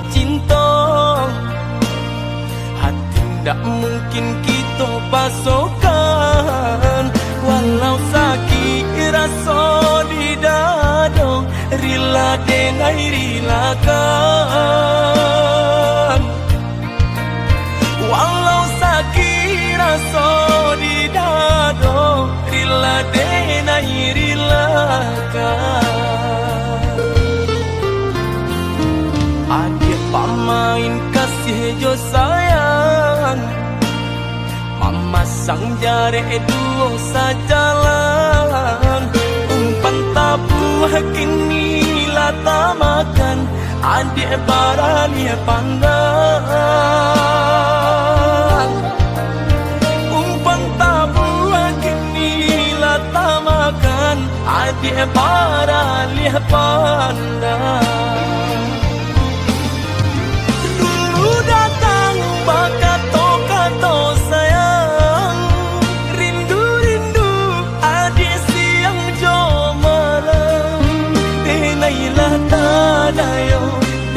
cinta, hati tak mungkin kita pasokan. Walau sakit rasa di dada, rela dengan rilakan. Walau sakit rasa di dada, rela dengan rilakan. Adik pamain kasih jo sayang, mama sang jare duo sajalan. Umpan tabuh kini lata makan, adik barani pandang. Umpan tabuh kini lata makan, adik barani pandang. Dulu datang kato sayang, rindu-rindu adik siang jo malam. Denailah tadayo,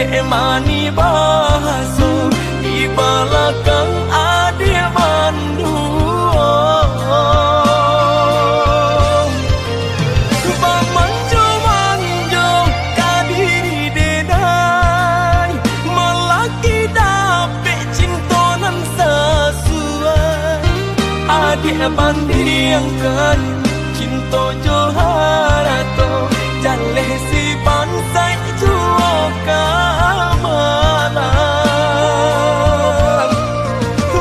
dek mani bahaso, di belakang adik mandu. Manjo kadiri denai, melaki dapet cintonan sesuai. Adik bandingkan cinta joharato, jaleh si bansai juo kamalan.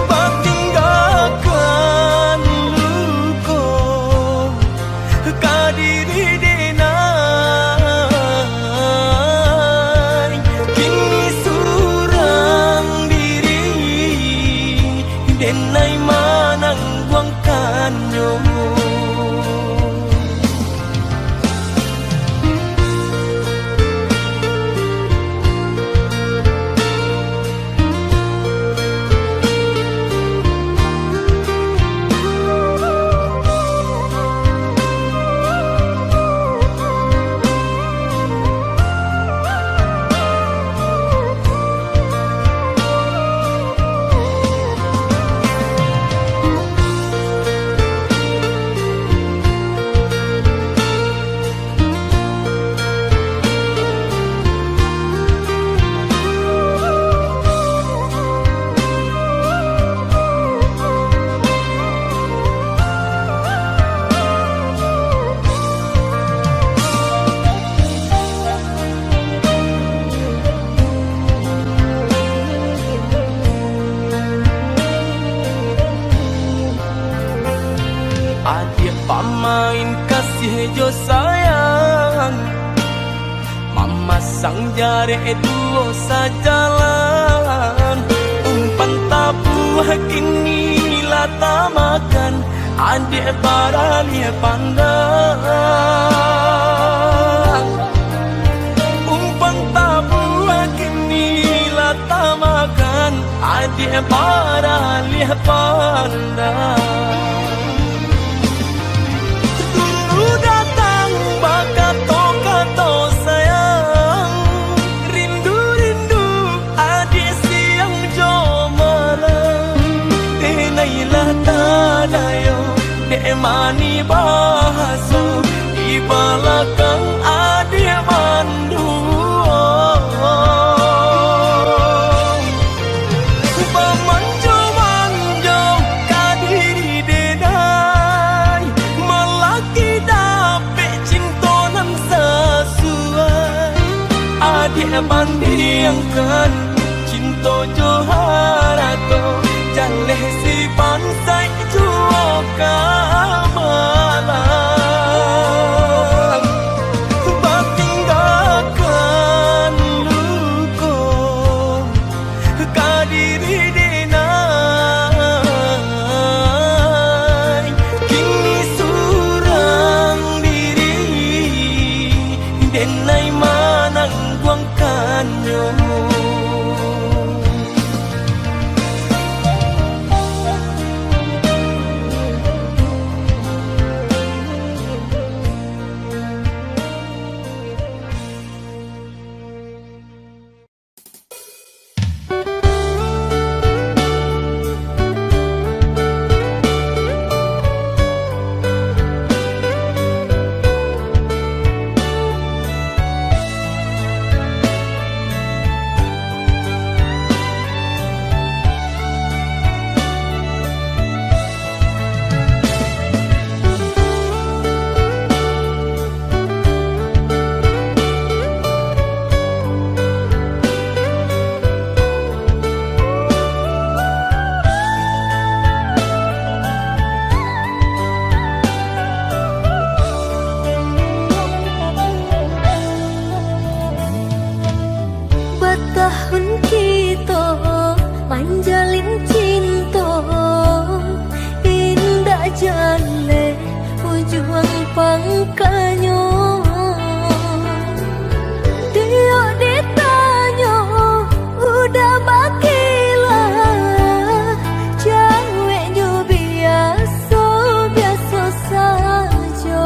Batinggalkan luko kadiri denai, kini surang diri denai manang buangkannya. Adik pamain kasih jo sayang, mama sang jare duo sajalan. Umpan tabuh kini lata makan, adik barani pandang. Umpan tabuh kini lata makan, adik barani pandang. Datang kato sayang, rindu-rindu adik siang jo malam. Denailah tadayo, dek mani bahaso, di belakang adik mandu. Manjo kadiri denai, melaki dapet cintonan sesuai. Adik bandingkan cinta joharato, jaleh si bansai juo kamalan. Batinggalkan luko kadiri denai, kini surang diri denai manang buangkannya. kita manjalin cinta, indah jane ujung pangkanyo. Dia ditanya udah bakilah, ceweknya biasa biasa saja.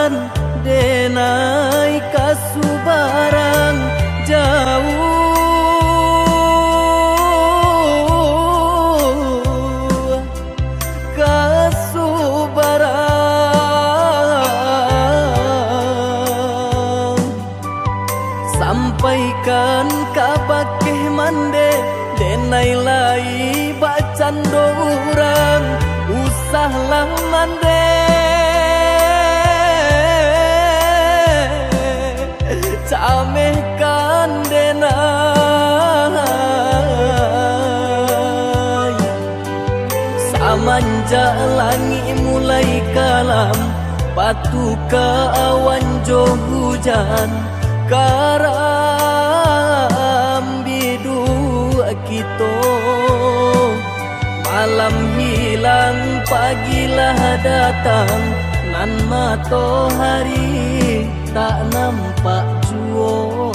pasan denai kasubarang jauh kasubarang sampaikan kabakeh mande denai lai bacan dorang usahlah mande camehkan denai samanja langit mulai kalam batu ke awan jo hujan karam bidu kita malam hilang pagilah datang nan matahari tak nampak jua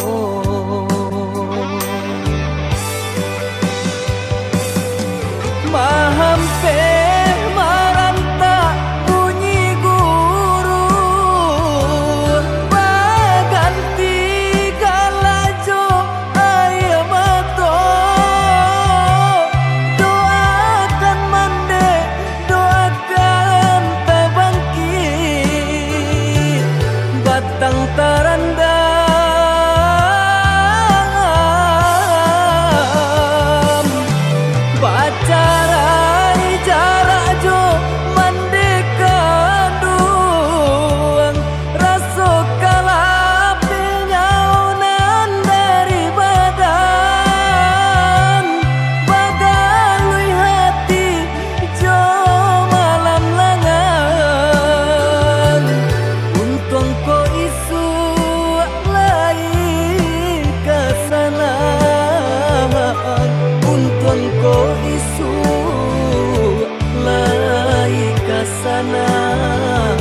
mahampe maranta bunyi guru baganti galajo ayam mato doakan mande doakan tabangkit batang tarandam bacarai jarak jo mandekan duang raso kalapi nyaunan dari badan bagalui hati jo malam langan untung ko isu lain kesalahan untung ko isu lain kesalahan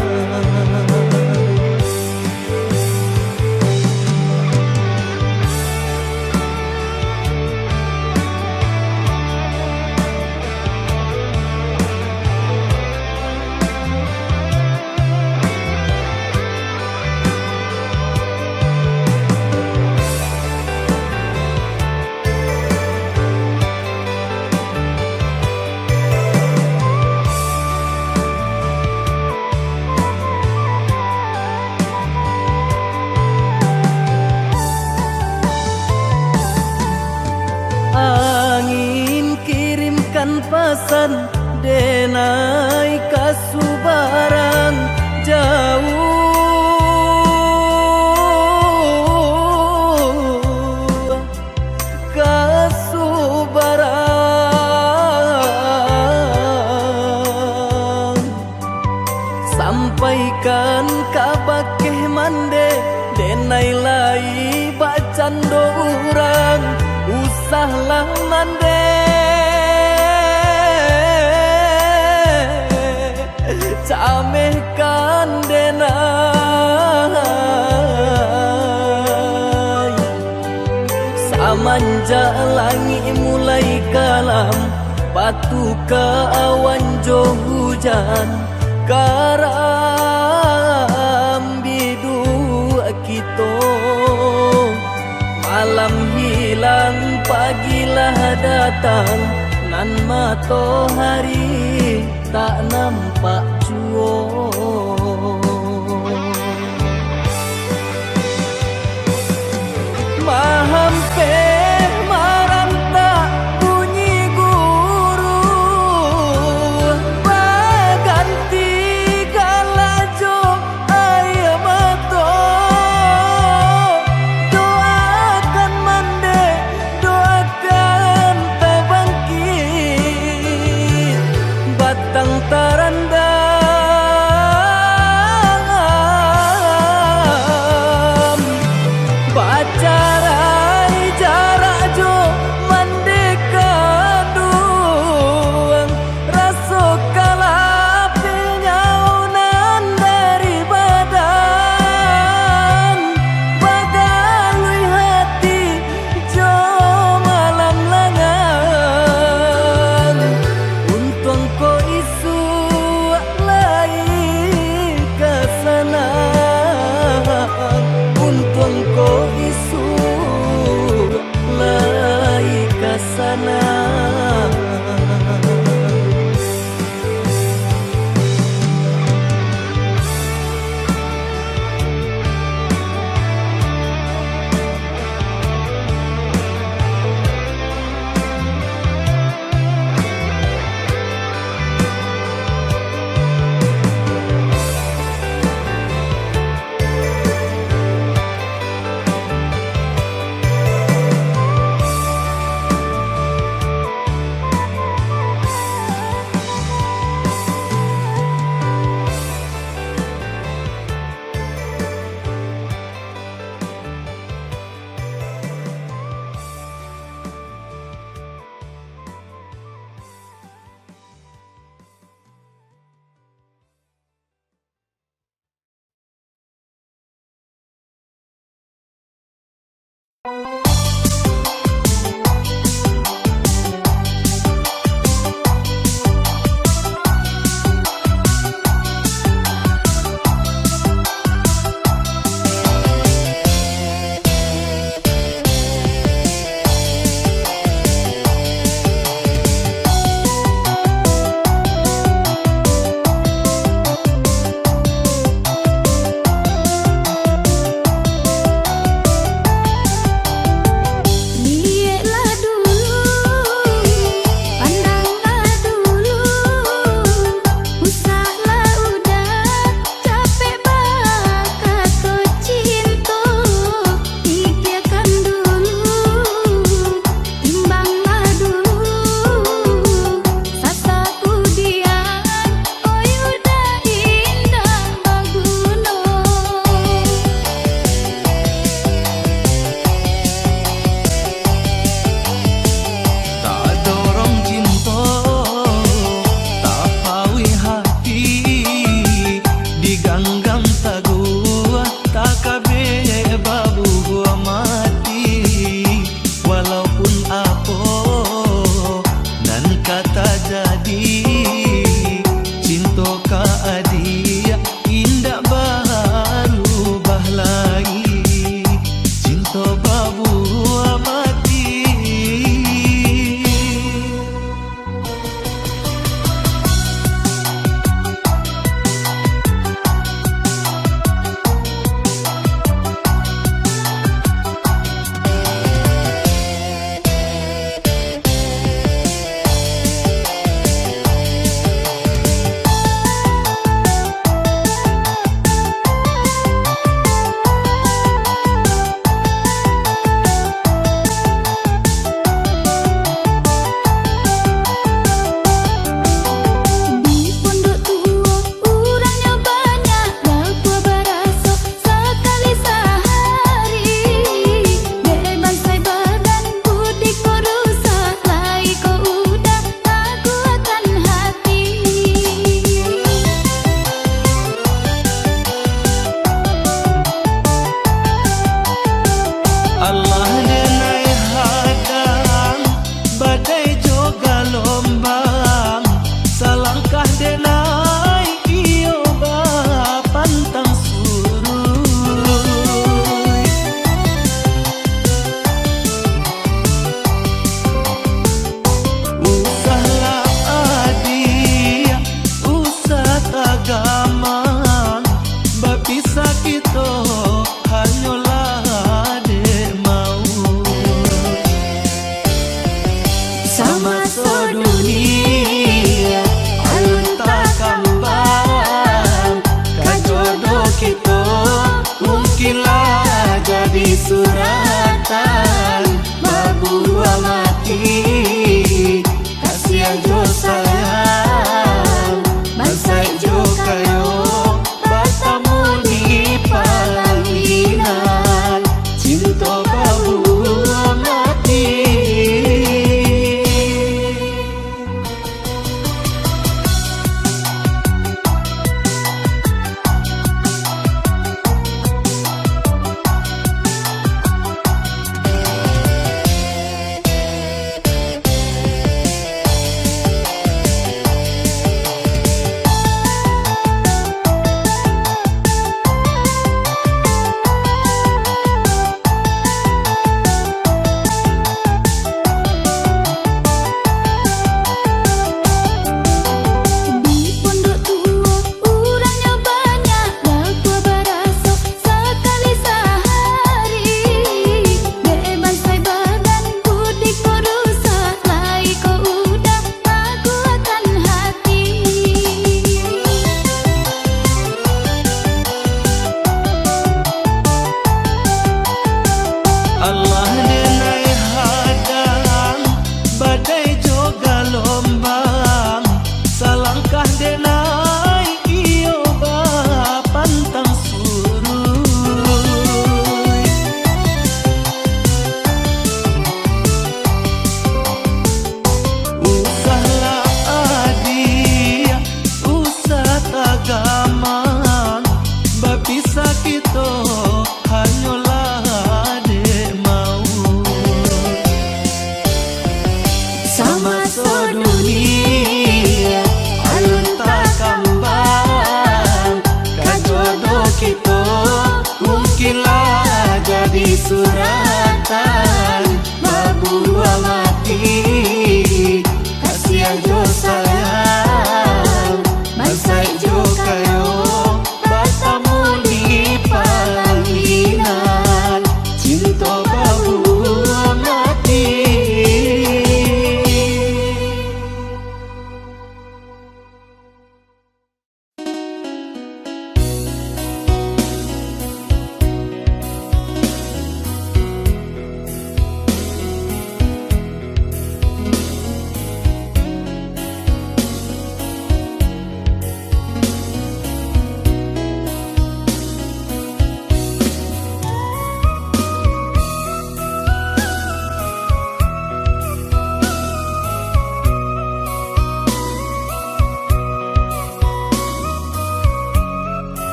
angin kirimkan pasan denai kasubarang jauh kasubarang sampaikan kabakeh mande denai lai bacan dorang usahlah mande camehkan denai samanja langit mulai kalam batu ke awan jo hujan karam bidu kita malam hilang pagilah datang nan matahari tak nampak jua mahampe maranta bunyi guru baganti galajo ayam mato doakan mande doakan tabangkit batang tarandam bacarai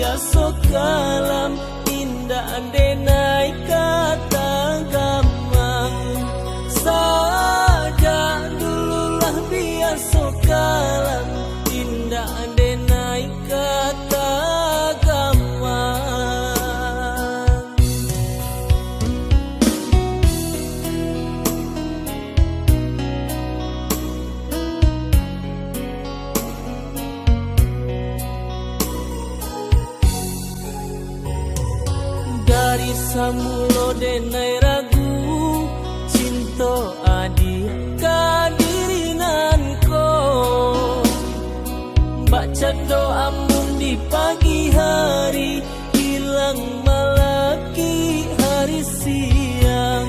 biasa kalam indah ande naik kata gamang saja dululah biasa kalam indah ande naik kata gamang. Dari samulo denai ragu cinta adi kadirinan ko baca doa mun di pagi hari hilang malaki hari siang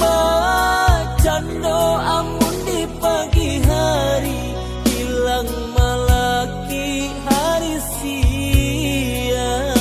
baca doa mun di pagi hari hilang malaki hari siang.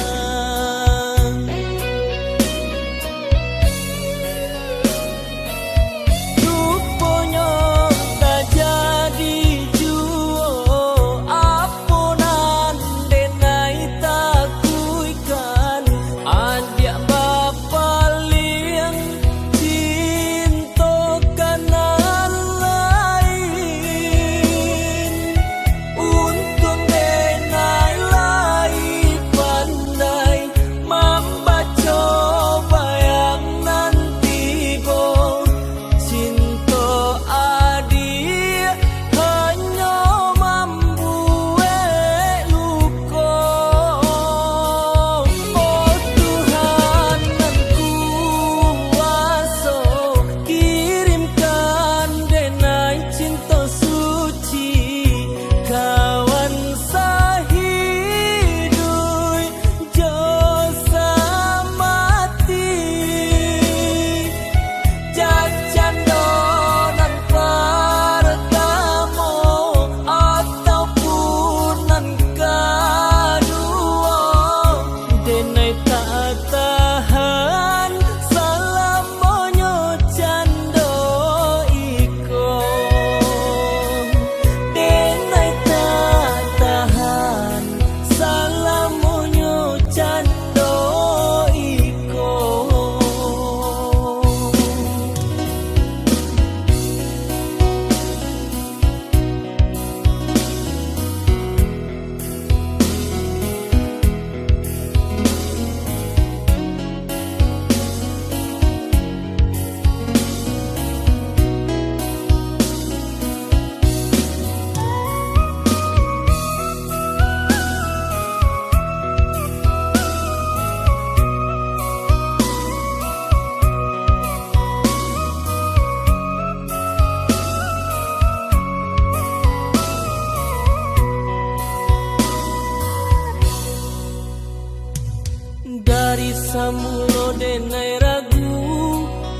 Dari samulo denai ragu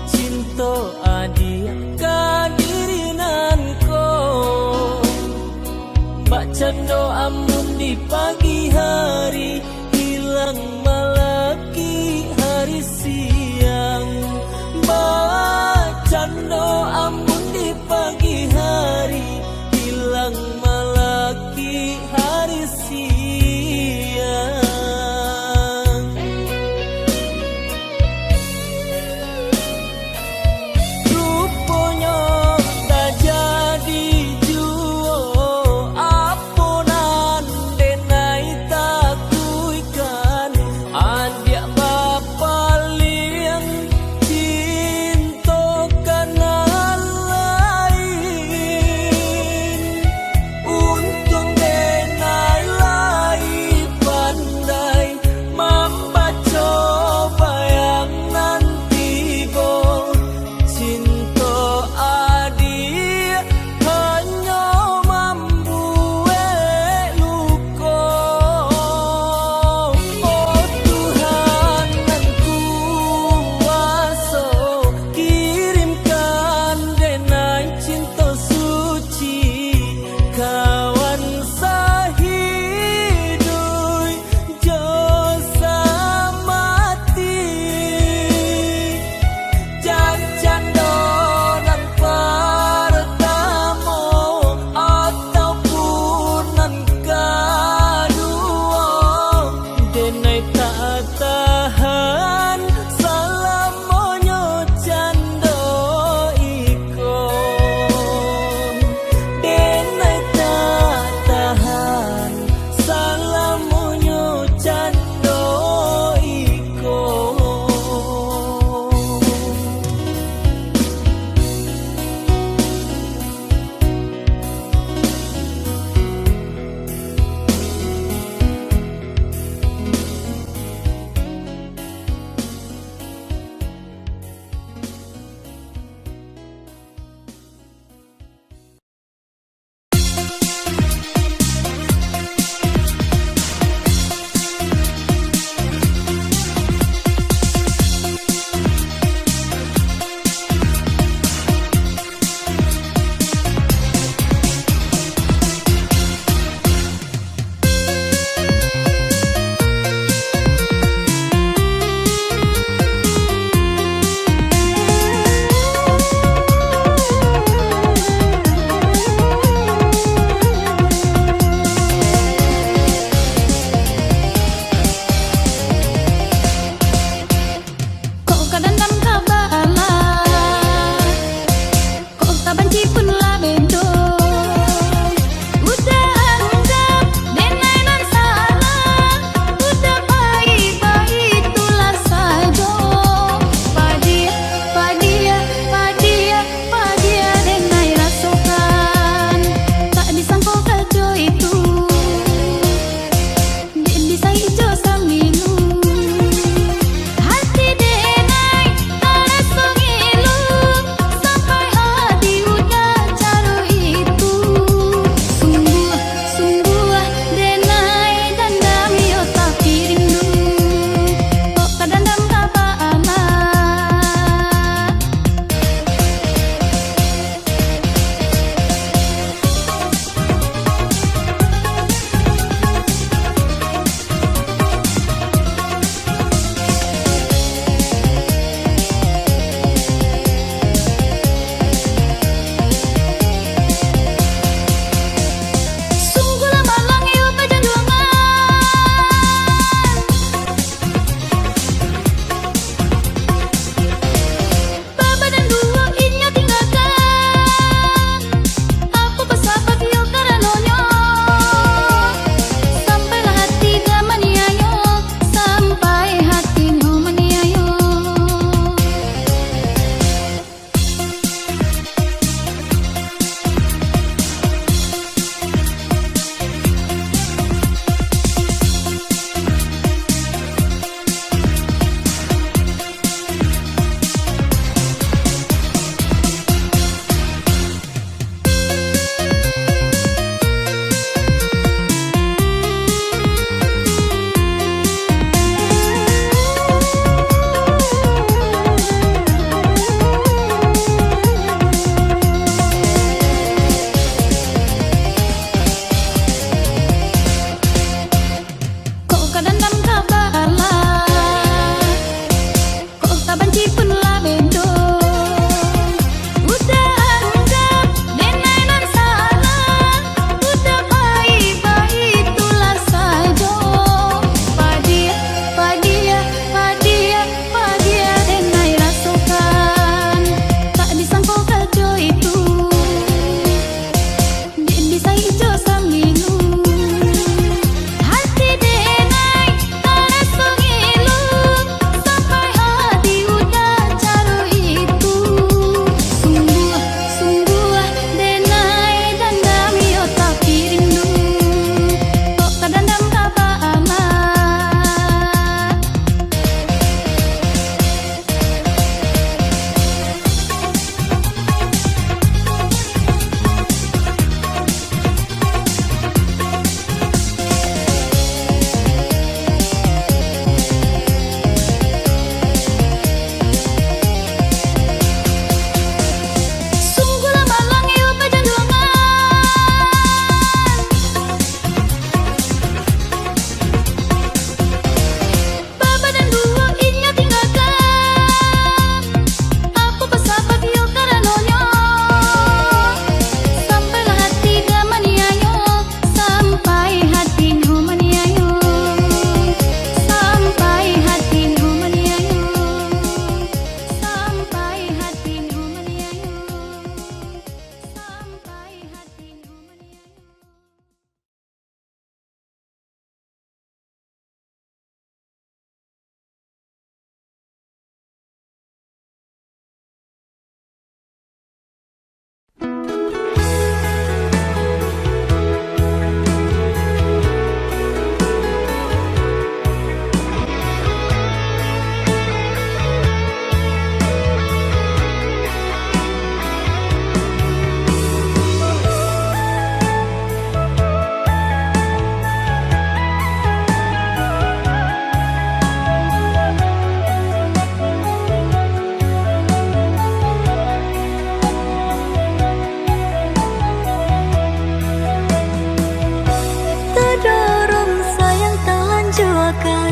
cinta adi kadirinan ko baca doa mun di pagi hari hilang malaki hari siang baca doa mun di pagi hari hilang malaki hari siang.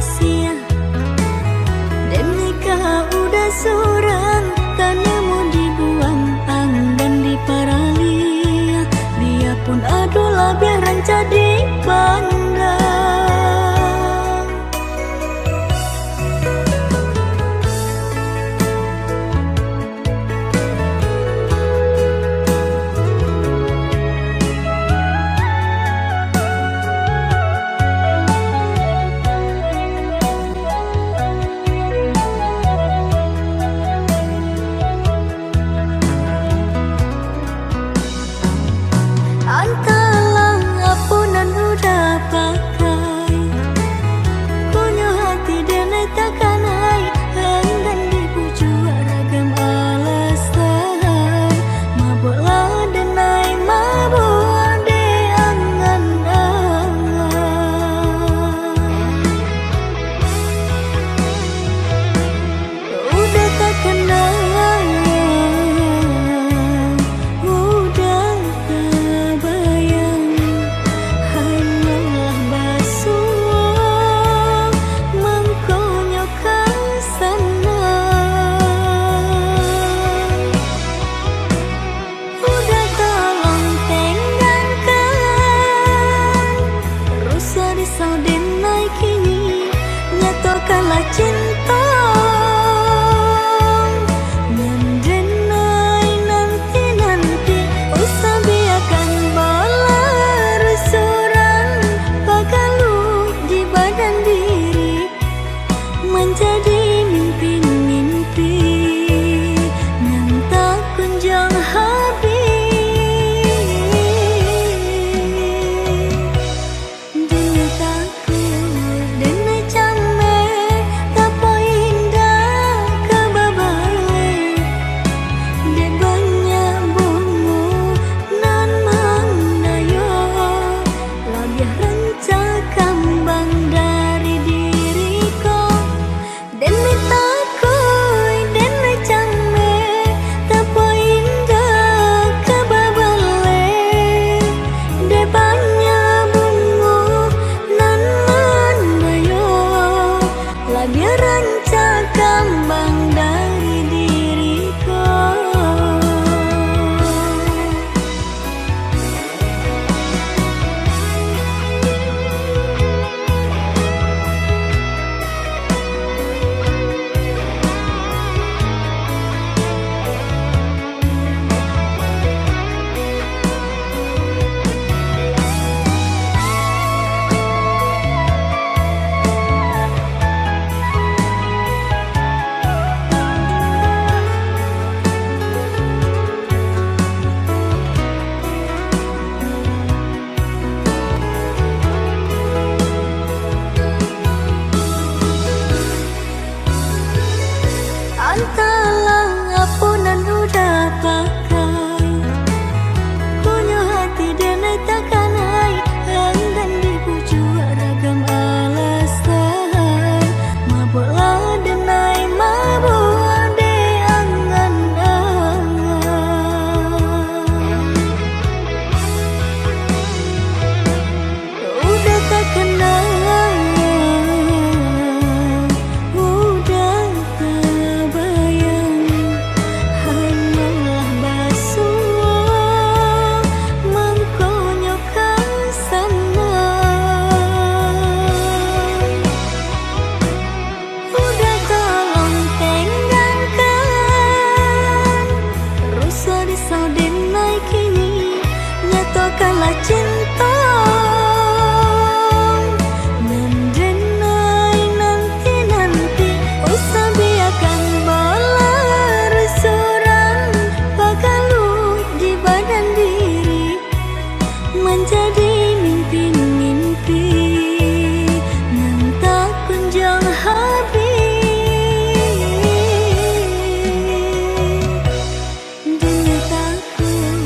sia. Dan nikah udah surang, tanemu dibuang anggan di paralia. Biarpun adulah biar ranca dipandang. Antalang apunan udah pakai, punya hati dan takanai, enggan dibujuk ragam alasan. Mabuklah denai mabuk de angan-angan. Udah tak kenal, nyatokanlah cinta mendenai nanti-nanti. Usah biarkan bola resuran pagalu di badan diri, menjadi mimpi-mimpi yang tak kunjung habis. Dunia takut denai camme, tapo indah kebabale. De banyak bungu nan mandayo, labiah ranca kambang dari diriku. Denai takoi, denai camme, tapo indah kebabale. De banyak bungu nan mandayo, labiah ranca kambang dari diriku. Antalang apunan udah pakai, punya hati dan takanai, enggan dibujuk ragam alasan. Mabuklah denai mabuk de angan-angan. Udah tak kenal, udah tak bayang, hanyalah basuh mengkonyokkan sana. Udah tolong tenggangkan rusuh di saudenai kini, nyatokanlah cinta mendenai nanti-nanti. Usah biarkan bola resuran pagalu di badan diri, menjadi mimpi-mimpi yang tak kunjung habis. Dunia takut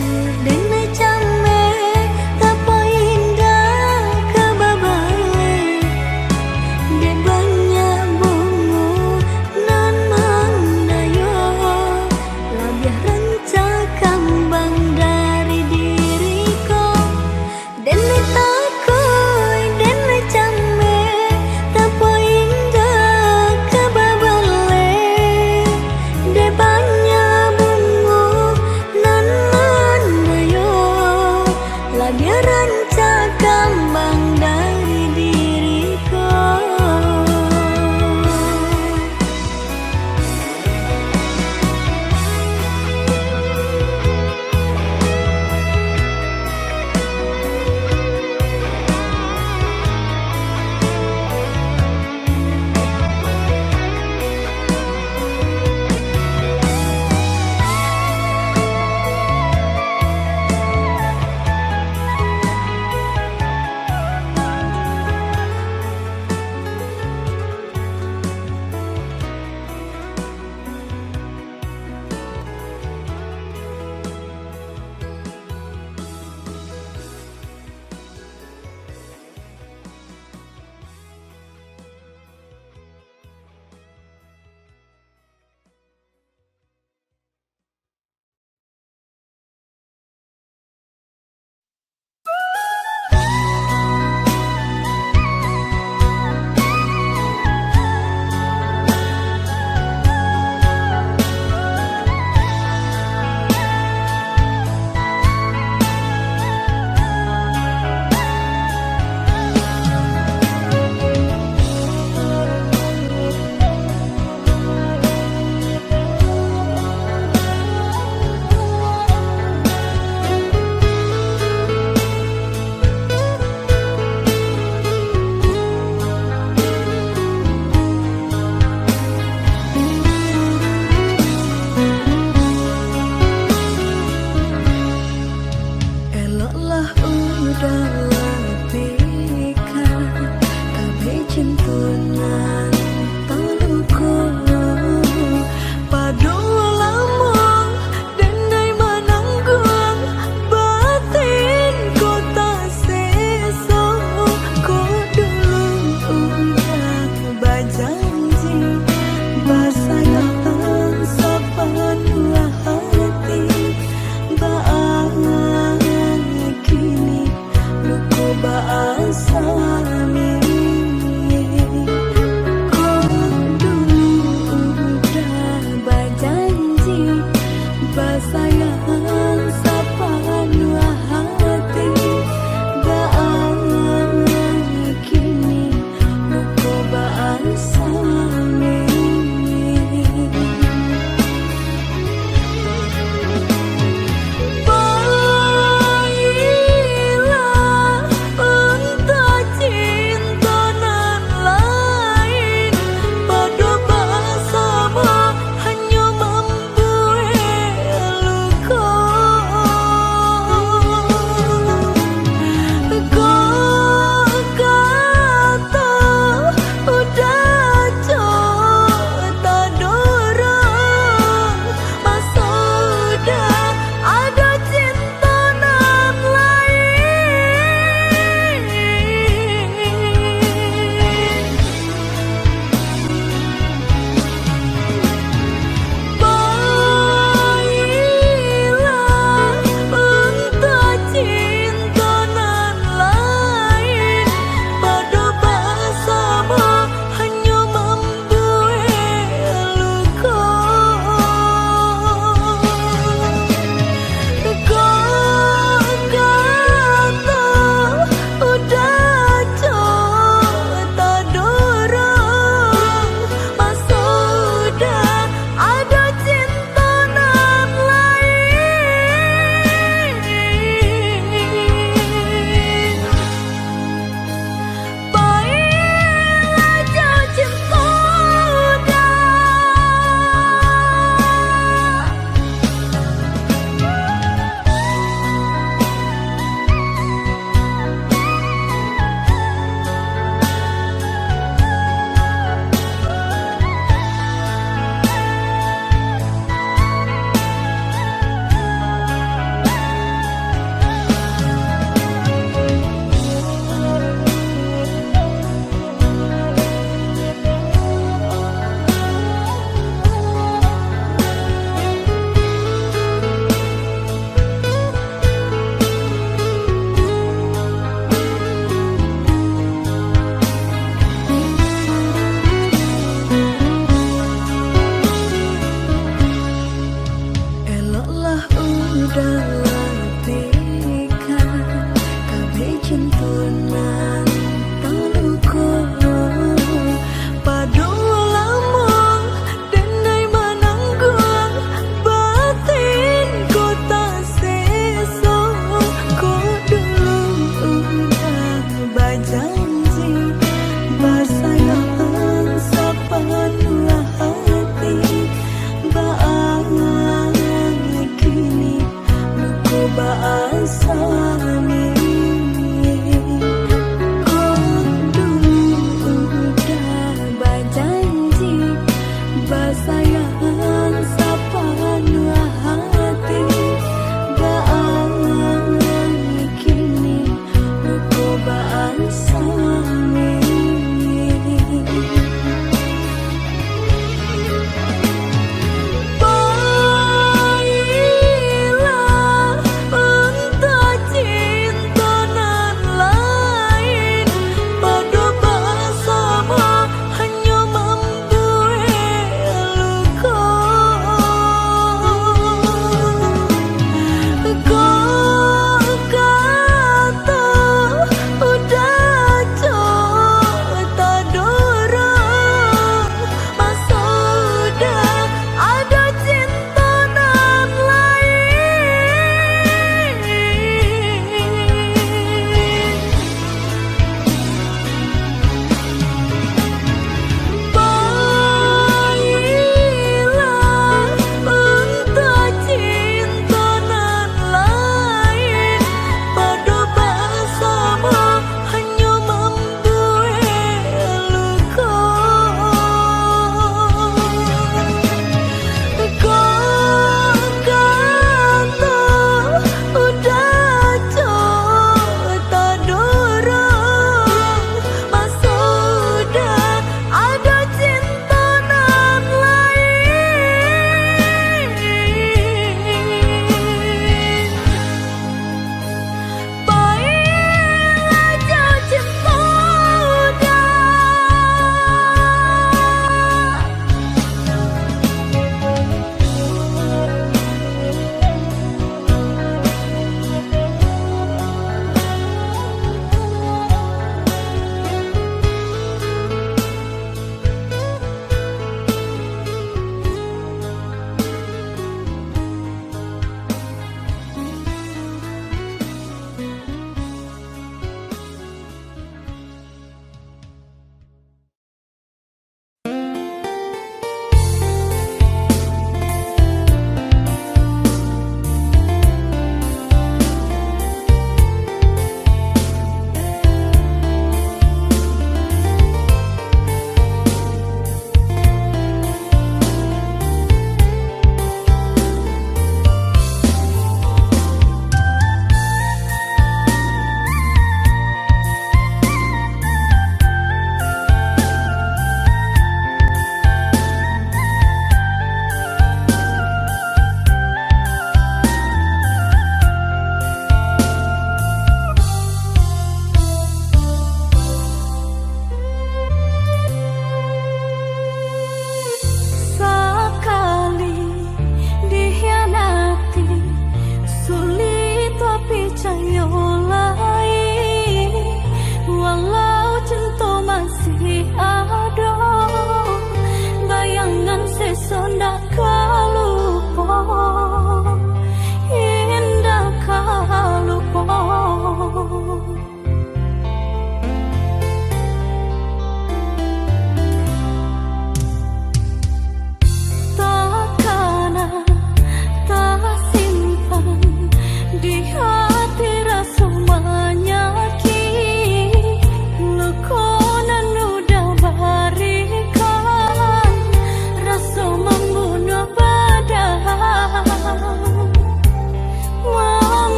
denai camme, tapo indah kebabale. De banyak bungu nan mandayo, labiah ranca kambang dari diriku. Denai takoi, denai camme, tapo indah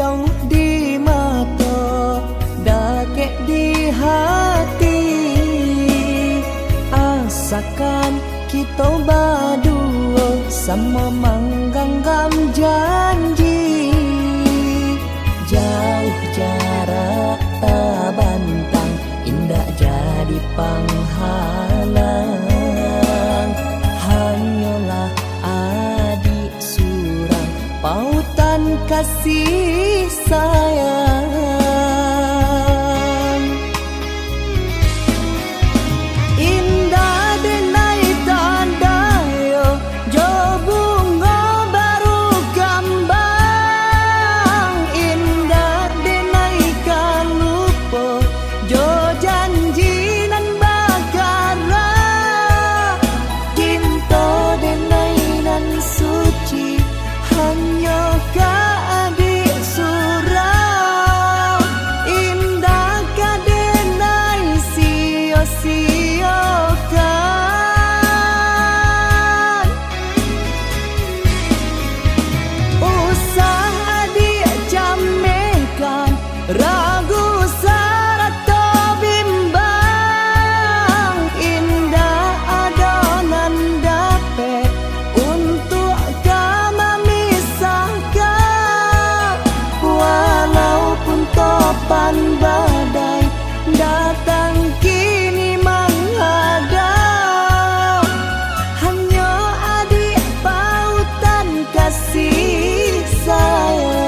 jauh di mata, dakek di hati. Asakan kita berdua sama menggenggam janji. Jauh jarak tak bantang, indah jadi penghalang. Hanyalah adik surang, pautan kasih sayang. Indah denai tanda yo, jo bunga baru gambang. Indah denai kalupo, jo janji nan bagara. Cinta denai nan suci, hanya ka adik surau. Indah ka denai sia-siakan. Usah adik jamekan, ragu sarata bimbang. Indah adonan dapet untuk kami misahkan. Walaupun topan badai datang kini menghadap, hanya adik pautan kasih sayang.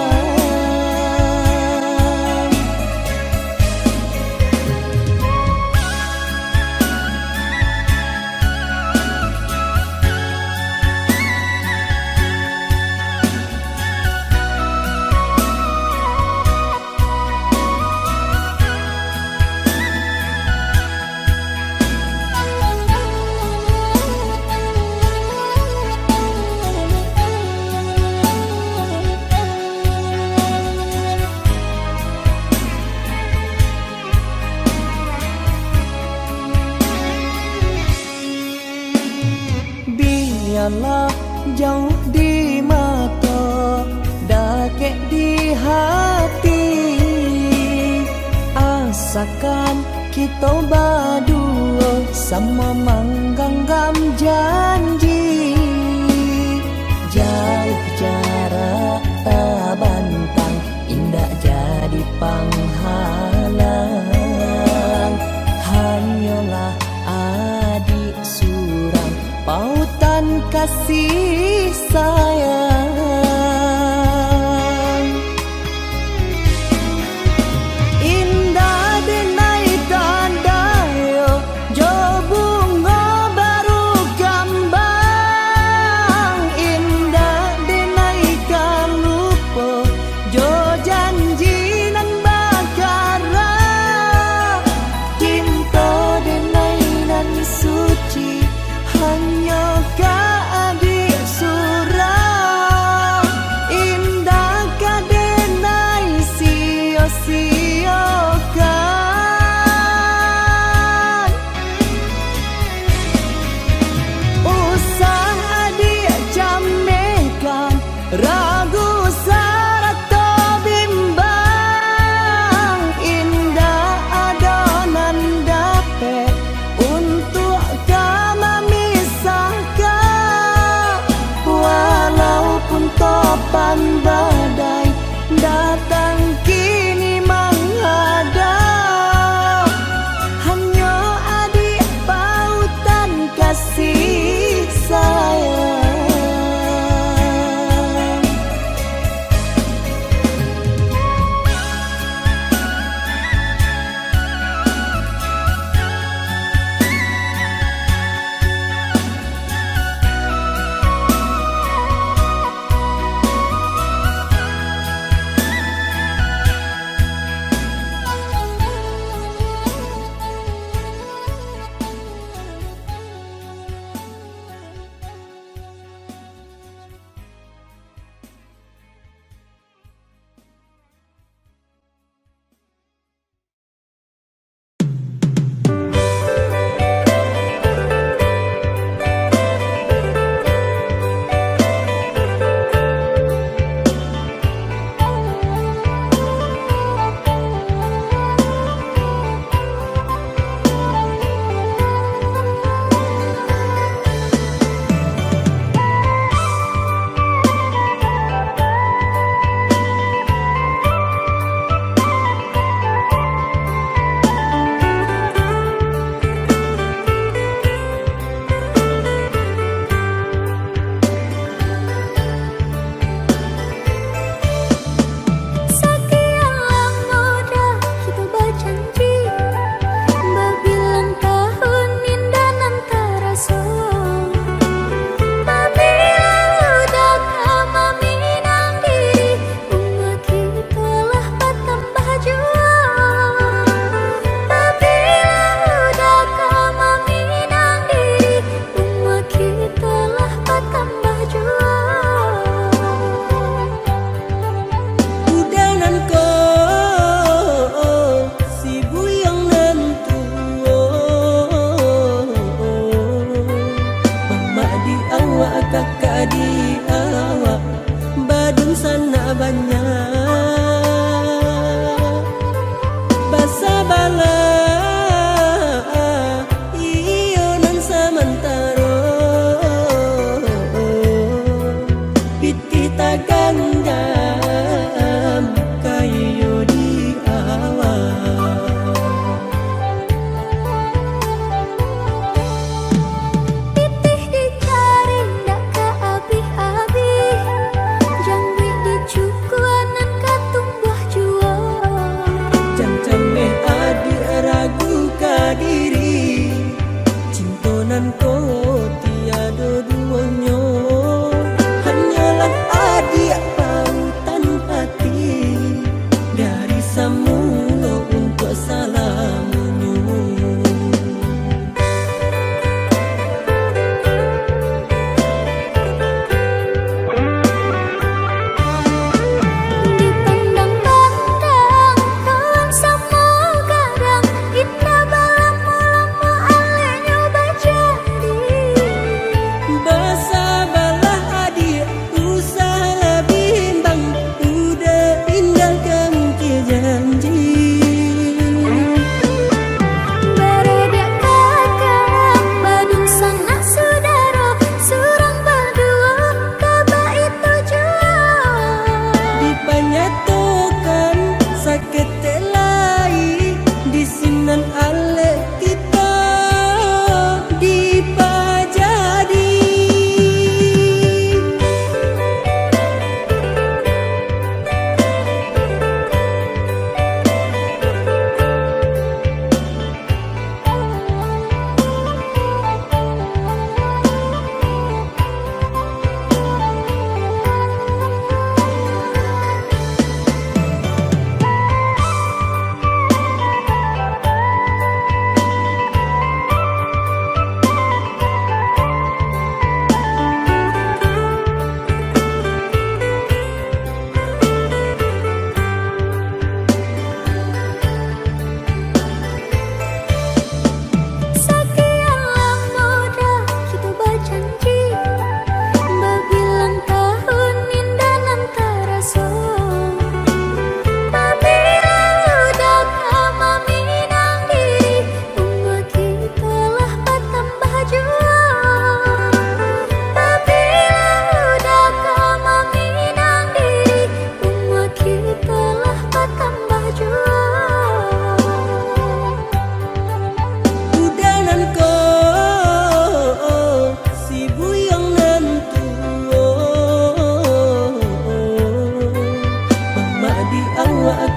Biarlah jauh di mata, dakek di hati. Asakan kita berdua sama menggenggam janji. Jauh jarak tak bantang, indah jadi penghalang. Hanyalah adik surang, pautan kasih sayang. Indah denai tanda yo, jo bunga baru gambang. Indah denai kalupo, jo janji nan bagara. Cinta denai nan suci, hanya ka adik surau.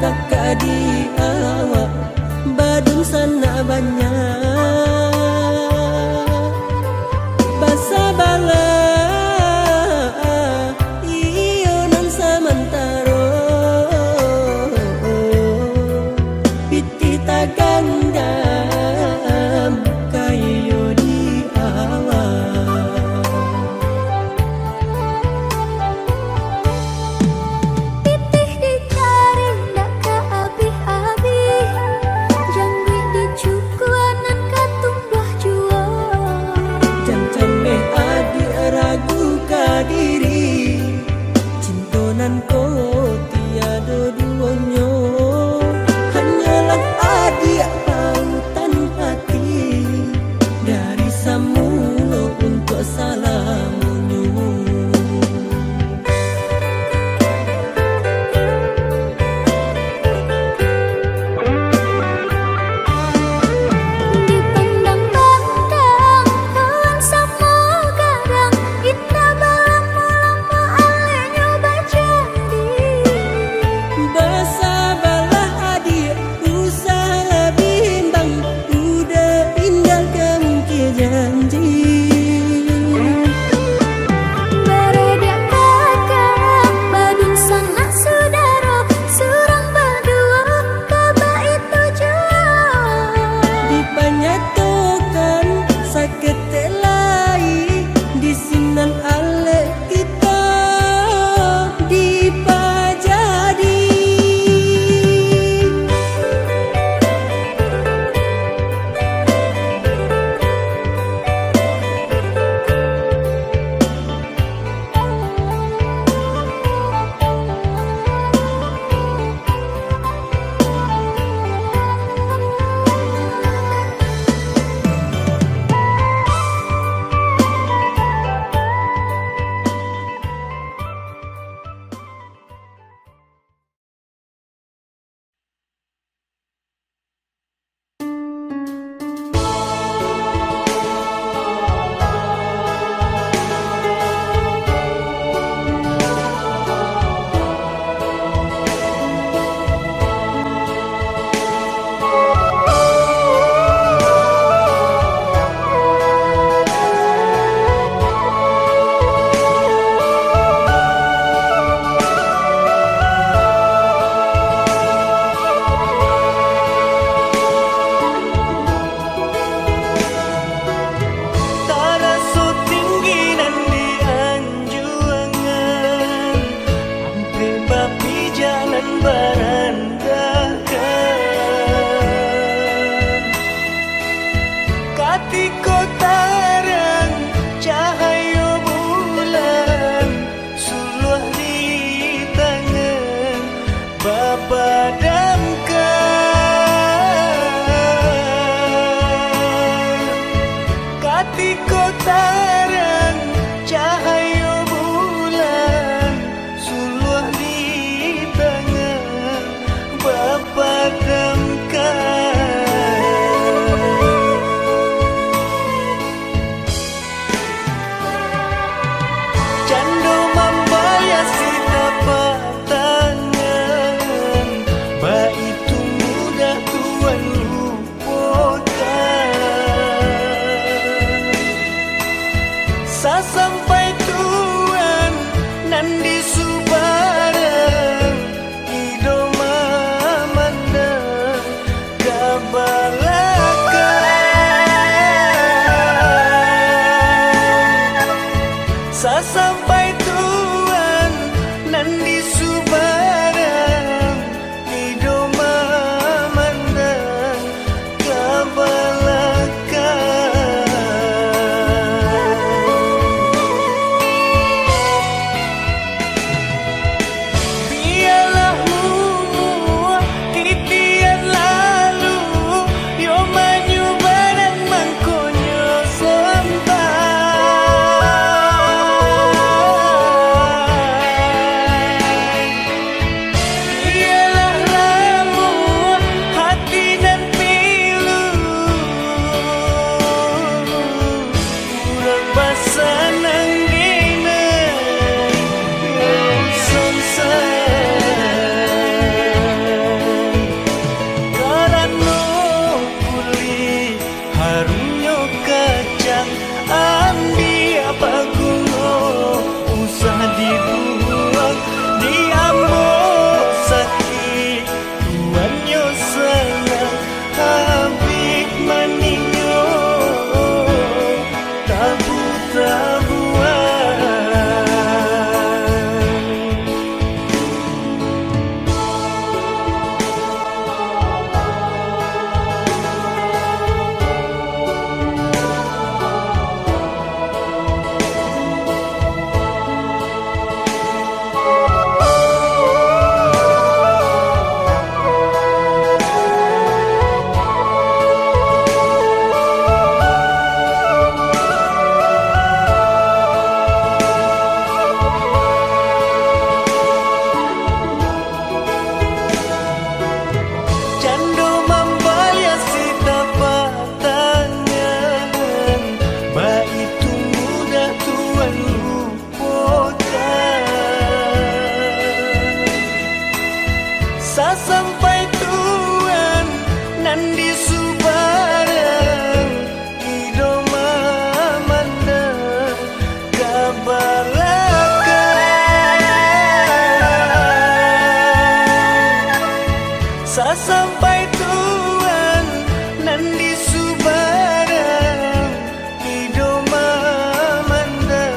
kakak di awak badung sana banyak basa bala iyo nan samantaro piti tagandam kayo di awak Titih dicari ndak ka abih-abih Jangwi dicukuanan katumbuh jua Jangan meh adi ragu kadiri cintonan ko tiada duonyo hanyalah adi pautan hati dari samulo untuk salamunyo Dipandang-pandang kawan sama gadang Kita balang-lama ale nyoba jadi basa balah adik usah bimbang udah indah kemungkin janji Beredak kakak badung sana saudara Surang berdua kaba itu jauh dipanyatokan sakit telai di sinan ale kita dipajadi Tara so tinggi nan di anjuangan hampir bapi jalan barandakan kati kotaran cahaya bulan suluh di tangan bapadamkan kati kotaran cahaya bulan suluh di tangan bapadamkan cando membayasi tapak tangan baitu mudah tuan lupakan sasampai tuan nan di subarang idoma mandang nan di subarang idoma mana kabalakan sasampai tuan nan di subarang idoma mana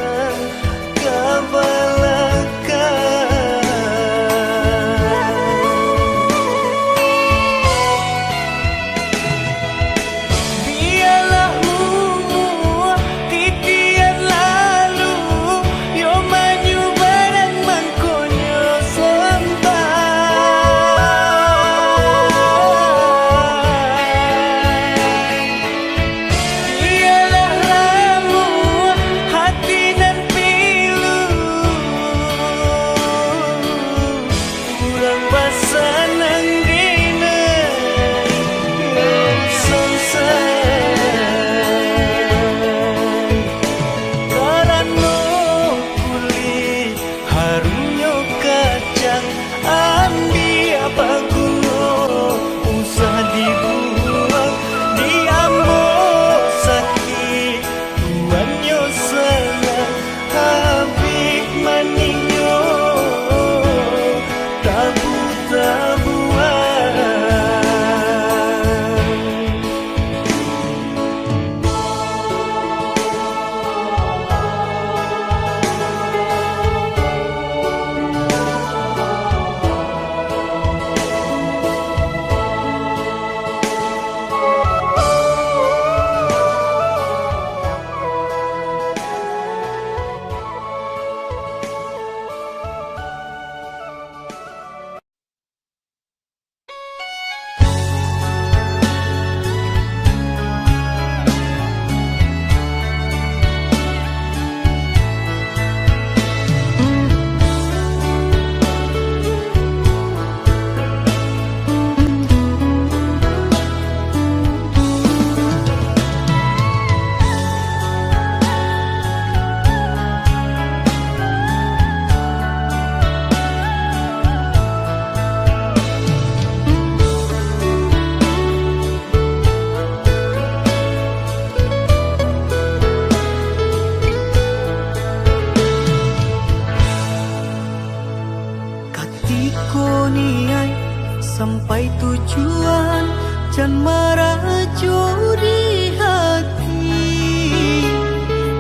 sampai tujuan dan meracu di hati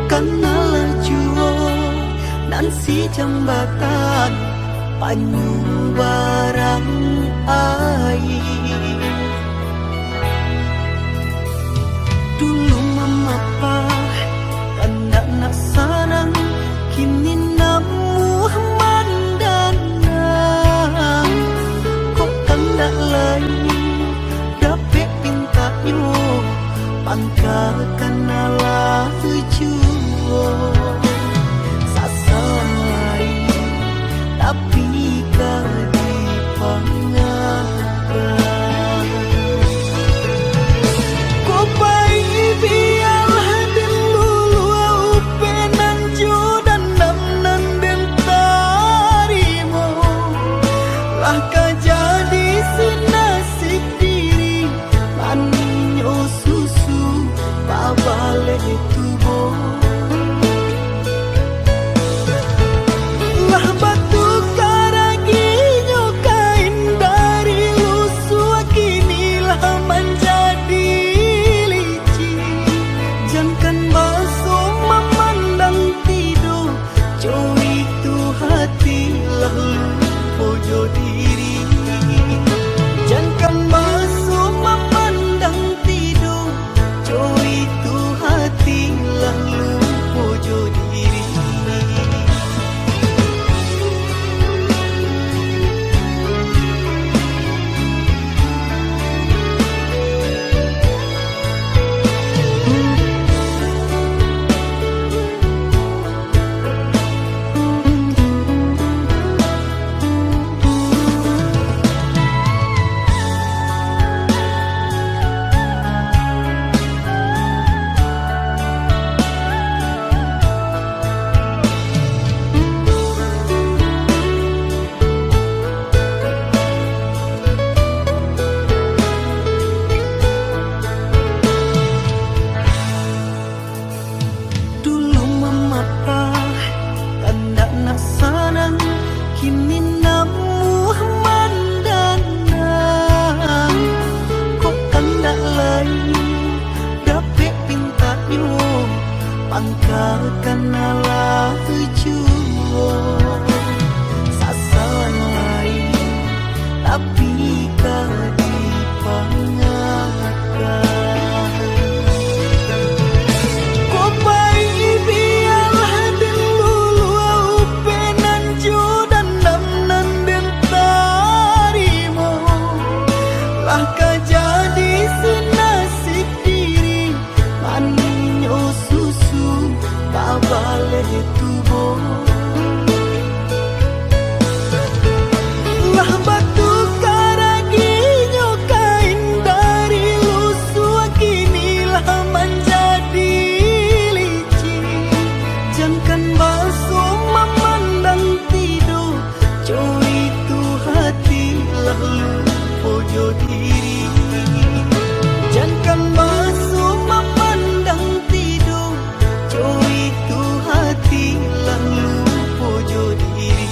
karena lajuo dan si jembatan panyu barang air dulu memapa tanda nak sarang kini namu mandana kok tanda lain dapat pinta yo pangkakan ala juo sasamai tapi kadi pangaran kok bayi biarlah dulu upenan jodan dan dentarimo lah jadi sinasik diri maninyo susu babale tubo diri. Jangan basuh memandang tidur, jo itu hati lalu pojo diri.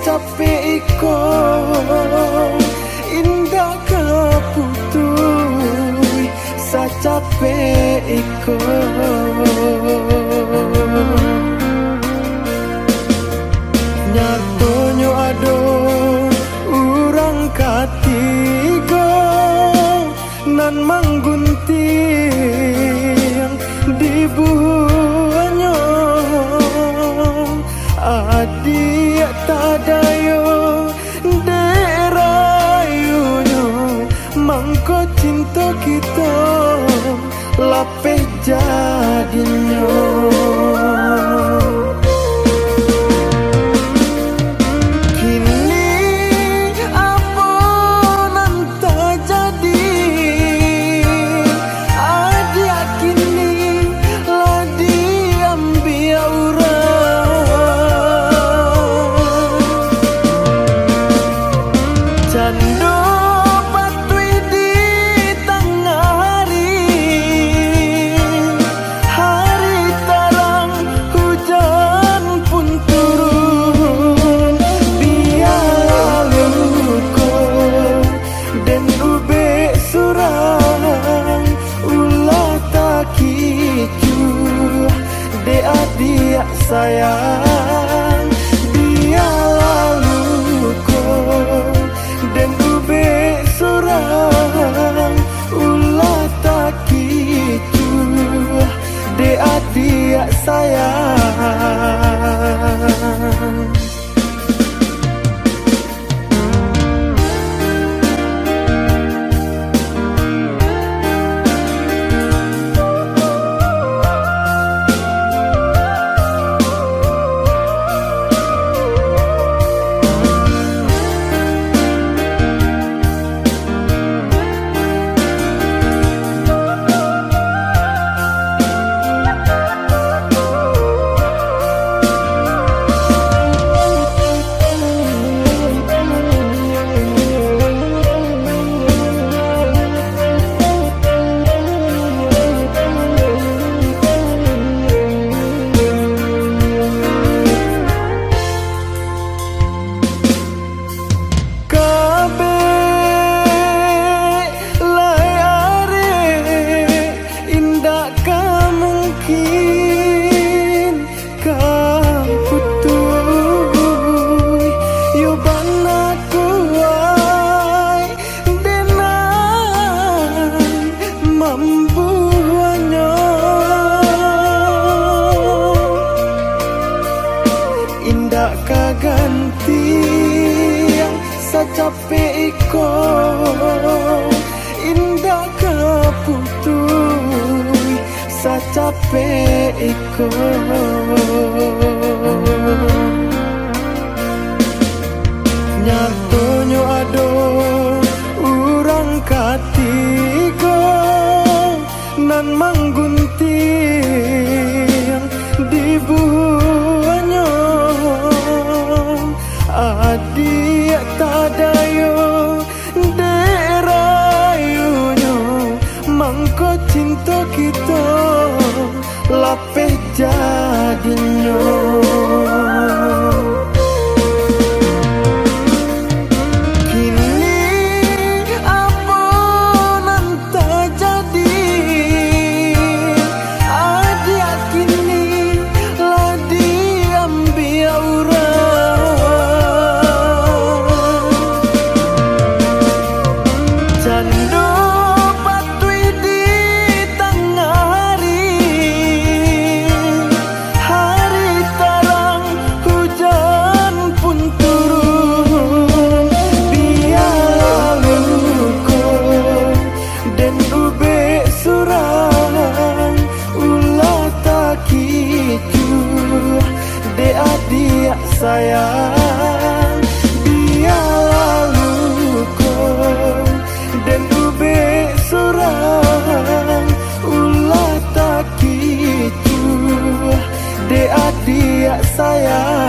Capek iko indah kaputui sa capek iko nyatonyo ado urang katigo nan manggunting di buahnya adik tadayo derayunyo mangko cinta kita lapeh jadinya. Sayang dia lalu kau dan ube surang ulah tak kicu de adik sayang. iko indah keputui sa capek iko nyatonyo ado urang katigo nan manggunting di buahnya adik tadayo derayunyo mangko cinta kita lapeh jadinya sayang dia lalu kau dan ube surang ulah tak gitu de adik sayang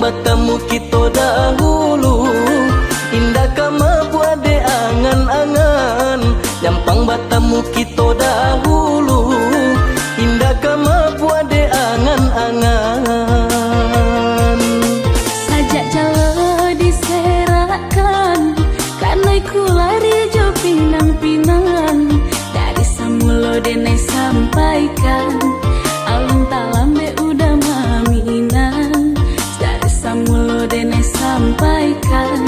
Bertemu kita dahulu indah kama buat de angan-angan nyampang bertemu kita dahulu indah kama buat de angan-angan sajak jauh diserakan karena ku lari jo pinang-pinangan dari samulo denai sampaikan alun talambe udah maminan samulo dene sampaikan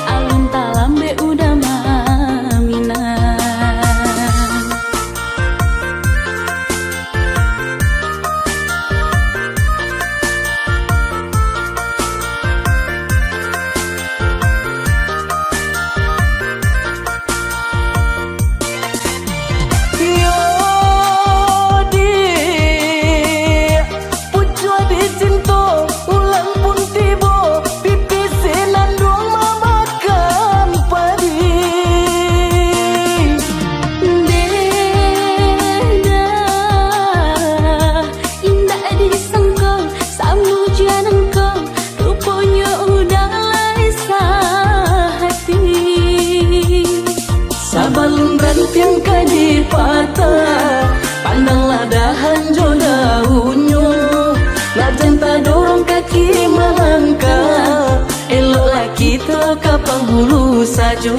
alun talambe udah maminan yang kadi patah pandanglah dahan jo daunnya ngajan tak dorong kaki melangkah eloklah kita ke penghulu saja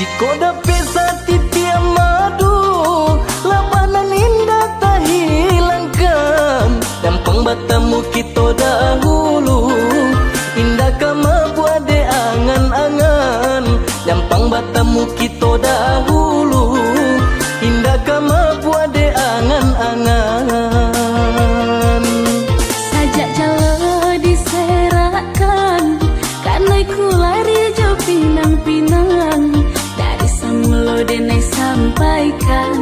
Jiko dapet satiti madu, labanan indah tak hilangkan. Dampang batamu kita dahulu, indah kama buat de angan-angan. Dampang batamu kita dahulu, indah kama buat de angan-angan. Sajak jalo diserakan, karena ku lari jo pinang-pinang. Dari samulo denai sampaikan,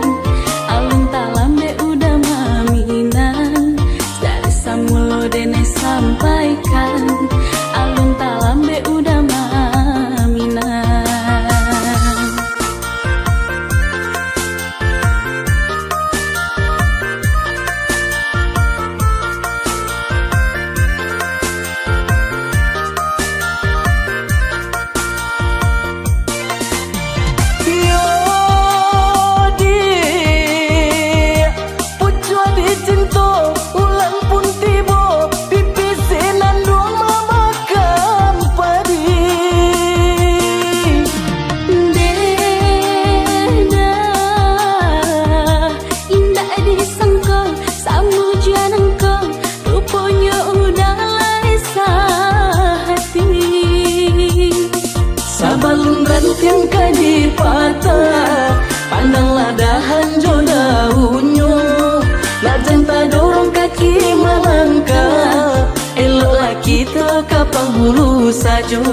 alun talambe udah maminan. Dari samulo denai sampaikan, alun talambe udah maminan. Sabalun rantian kaji patah, pandanglah dahan jo daunnya. Nak janta dorong kaki melangkah, eloklah kita kapang hulu saja.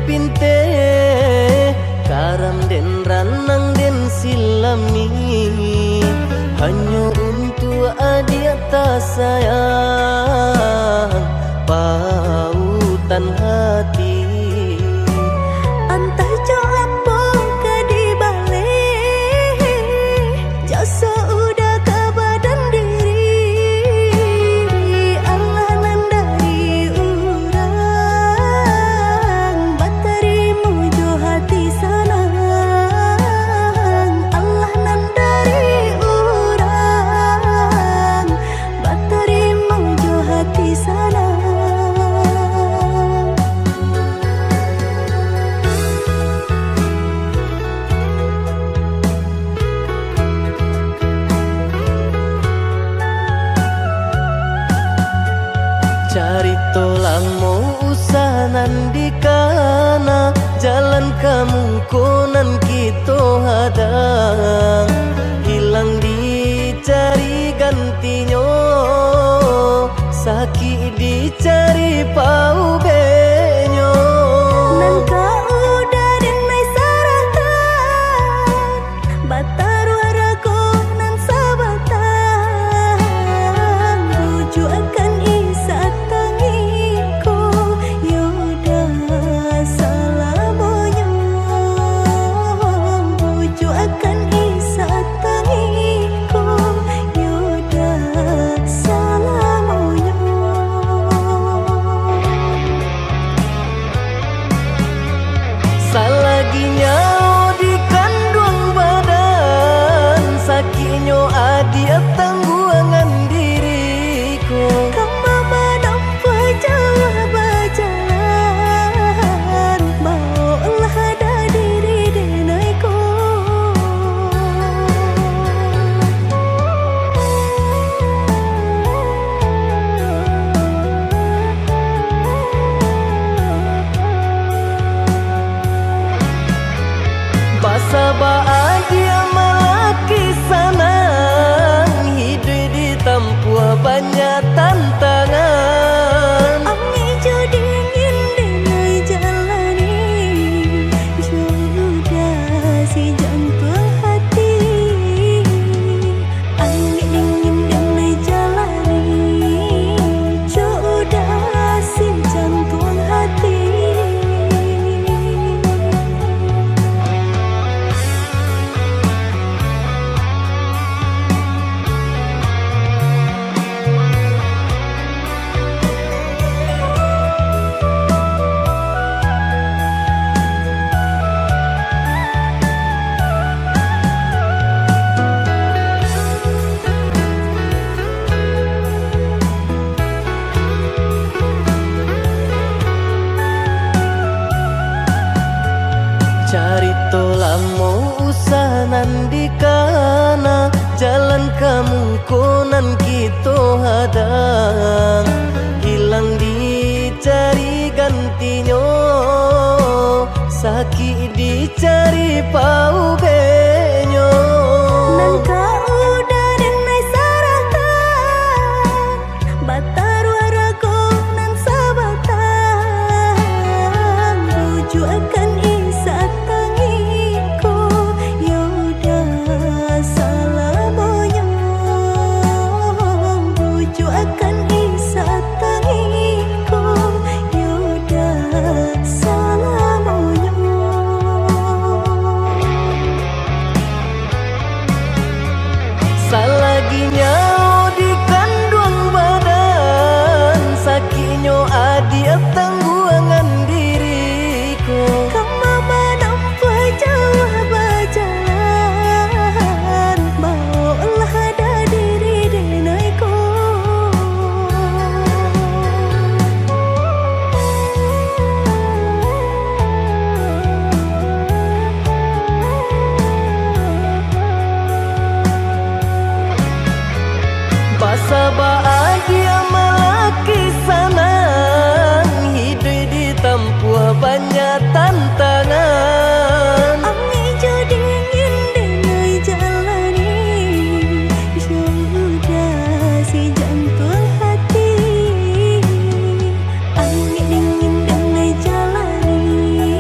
pinte, karam den ranang den silami, hanya untuk adia tak sayang pautan hati. Entah jo apa ke di balik, jasa udah ke badan diri. Allah nandai urang, baterimu jo hati senang. Allah nandai urang, baterimu jo hati senang. Cari tolang mau usahanan di kana, jalan kemungkinan kita hadang, hilang dicari gantinya, sakit dicari pau benyo. Nangka udah den mai sarakan, batar waraku nan sabatang, rujuk akan isa tangiku, yaudah salamonya. Rujuk akan isa tangiku, yaudah salamonya. Salaginya di kandung badan, sakitnya adia tangguangan diriku. Kamu menampak jauh berjalan, maulah ada diri denaiku. Basa dia malaki sanang, hidup di tampua banyak tantangan. Angin jo dingin denai jalani, sudah si jantung hati. Angin dingin denai jalani, sudah si jantung hati. Cari tolang mau usahanan di kana, jalan kemungkinan kita hadang, hilang dicari gantinya, sakit dicari pau benyo. Nangka udah den mai sarakan, batar waraku nan sabatang, rujuk akan isa tangiku, yaudah salamonya. Rujuk akan isa tangiku, yaudah salamonya. Salaginya di kandung badan, sakitnya adia tangguangan diriku. Kamu menampak jauh berjalan, maulah ada diri denaiku. Basa dia malaki sanang, hidup di tampua banyak tantangan. Angin jo dingin denai jalani, sudah si jantung hati. Angin dingin denai jalani,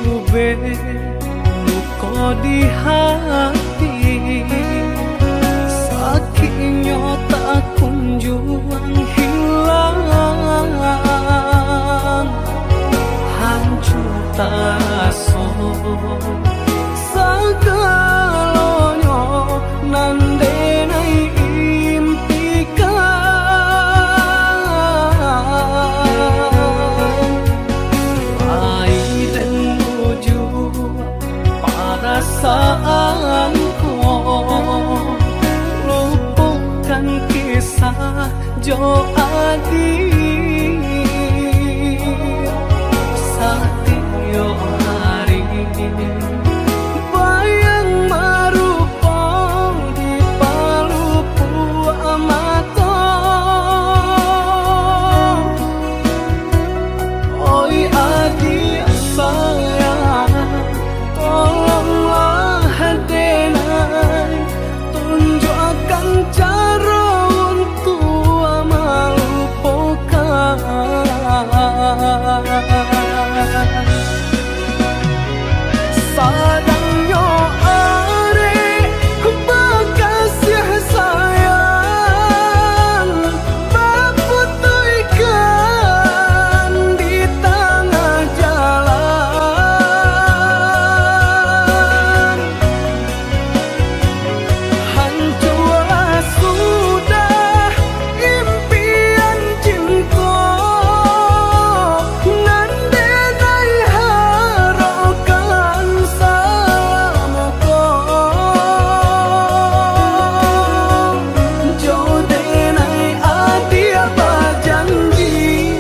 ube luka di hati, sakitnya tak kunjung hilang, hancur taso sagalonyo nandenai impikan, ai dan menuju perasaanku, lupakan kisah Jo Adi Satyo hari bayang marupa di palupu amato. Oi adik sayang, tolonglah denai tunjukkan cara untuk melupakan. Sadangnya are bekasih sayang, berputihkan di tengah jalan, hancurlah sudah impian cinta, nandenai harapkan salamku, jodenai adi apa janji,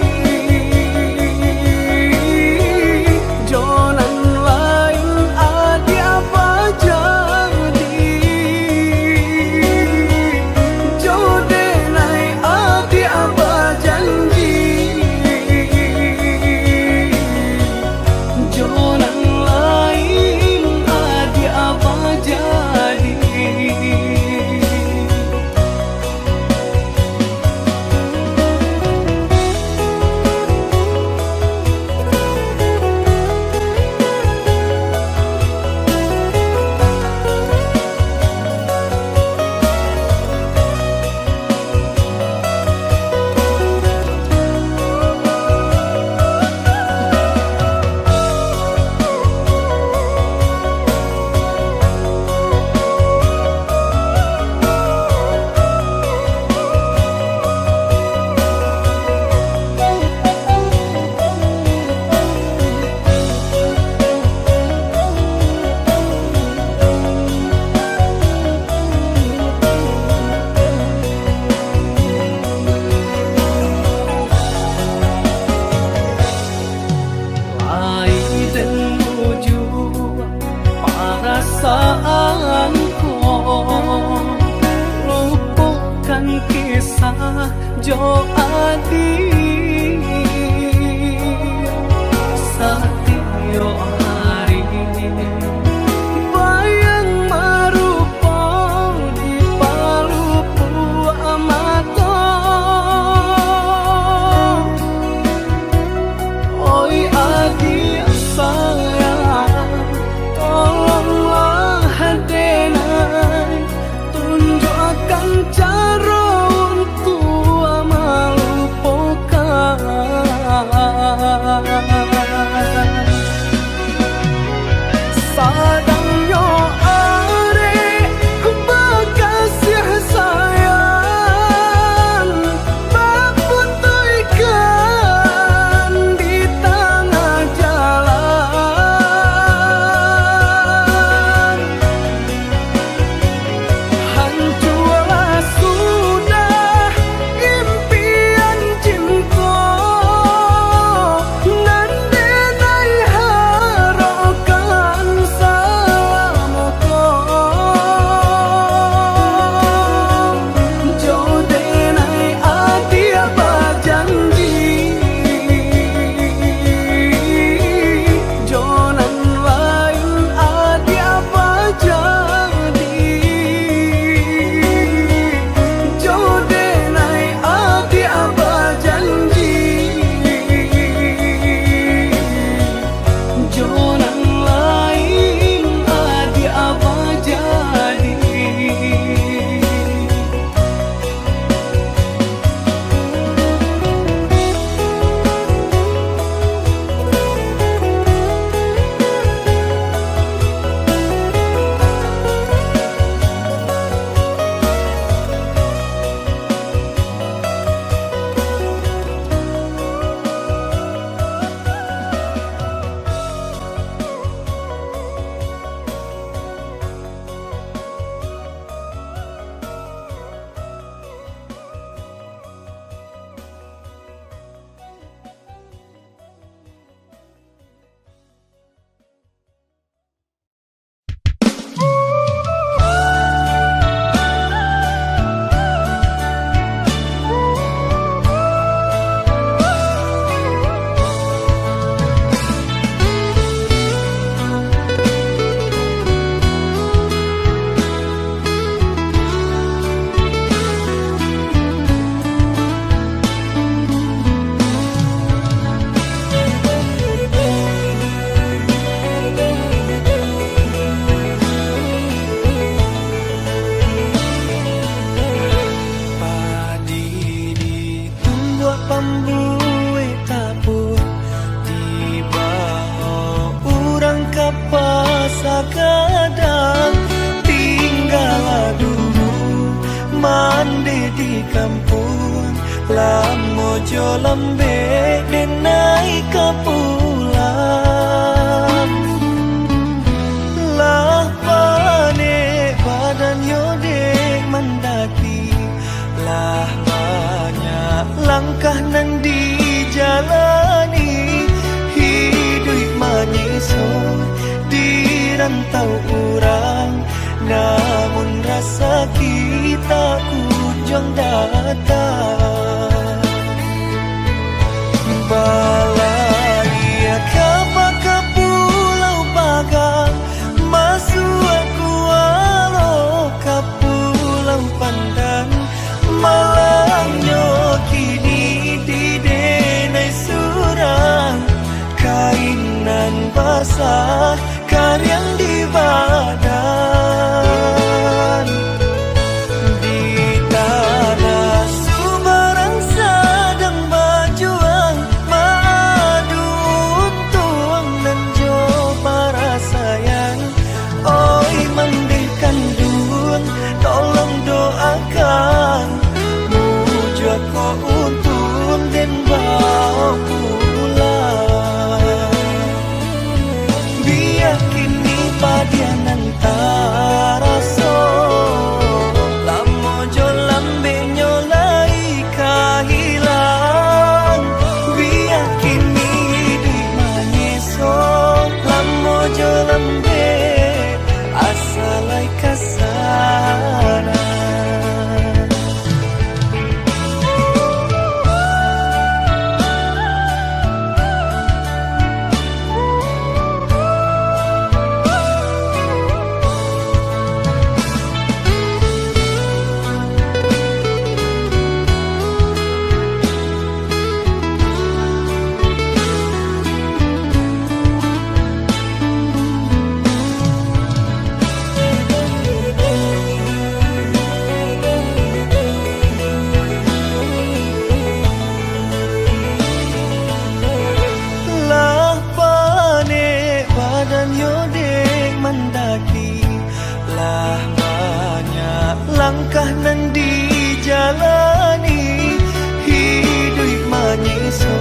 jonan lain adi apa jadi, jodenai adi apa janji, jonan lain adi apa jadi. Ai dan menuju perasaanku, lupakan kisah Jo Adi Satyo hari bayang marupa di palupu amato. Oi adik sayang, tolonglah denai tunjukkan cara untuk melupakan. apa sakadang tinggal dulu mandi di kampung lamojo lambe denai kapulang lah pane badan yode mendaki lah banyak langkah nan dijalani hidup manyiso di rantau orang namun rasa kita kunjung datang balaya kapa ke pulau Bagang masuk aku alo ke pulau Pandan malangnya kini di denai surang kainan basah karyang di badan di tanah Sumarang sedang berjuang madu untung dan jo para sayang oi mandikan dun tolong doakan muju aku untung dan bawa pulang biar kini padianan taraso lamojo lambe nyolai kahilang biar kini di manyeso lamojo lambe asalai kasana langkah nan dijalani hidup manyiso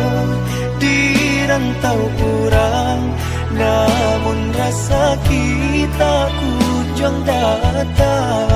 di rantau orang namun rasa kita kunjung datang